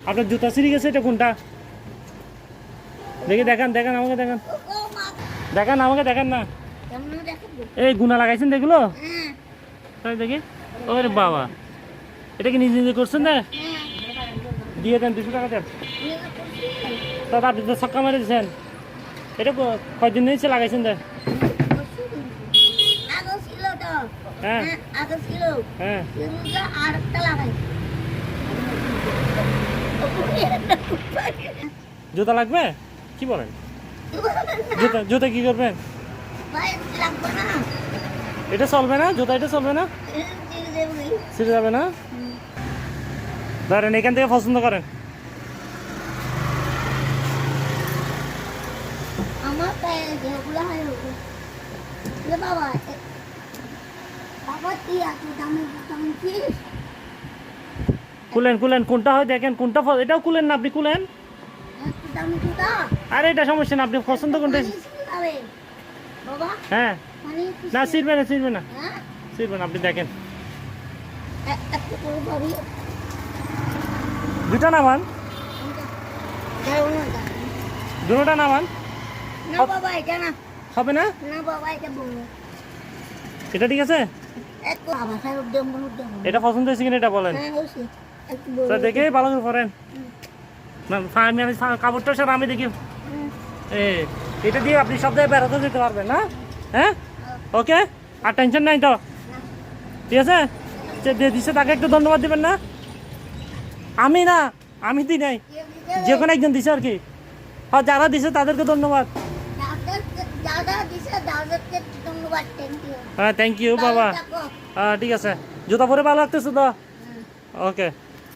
আপনার জুতা ছিঁড়ে গেছে, এটা কোনটা দেখি? দেখান দেখান আমাকে, দেখান দেখান আমাকে, দেখান না। এই গুনা লাগাইছেন দেখলো? তাই দেখি। ওরে বাবা, এটা কি নিজে নিজে করছেন না? দিয়ে দেন 200 টাকা দেন। দাদা আপনি তো ছক্কা মেরে দিচ্ছেন। এটা কয়দিন নিয়েছে লাগাইছেন? দেন। হ্যাঁ হ্যাঁ, জুতা লাগবে? কি বলেন? জুতা জুতা কি করবেন? এটা চলবে না, জুতা এটা চলবে না, ছিঁড়ে যাবে না। ধরেন এখান থেকে পছন্দ করেন। খুলেন খুলেন, কোনটা হয় দেখেন, কোনটা এটাও খুলেন না, আপনি খুলেন। আরে এটা সমস্যা না, আপনি পছন্দ কোনটা? হ্যাঁ, না ছিঁড়বে না, ছিঁড়বে না, ছিঁড়বে না, আপনি দেখেন। দুটা নামান, দুটা নামান। হবে না, এটা ঠিক আছে? এটা পছন্দ হয়েছে কিনা এটা বলেন। দেখে ভালো করে করেন না, আমি কাপড়টা স্যার আমি দেখি। এটা দিয়ে আপনি সব জায়গায় বেড়াতে যেতে পারবেন না? হ্যাঁ, ওকে, আর টেনশন নাই তো, ঠিক আছে? যে দিচ্ছে তাকে একটু ধন্যবাদ দিবেন না? আমি না, আমি দিই নাই, যে কোনো একজন দিছে আর কি। হ্যাঁ, যারা দিছে তাদেরকে ধন্যবাদ। হ্যাঁ, থ্যাংক ইউ বাবা। হ্যাঁ ঠিক আছে, জুতা পরে ভালো লাগতেছে তো। ওকে।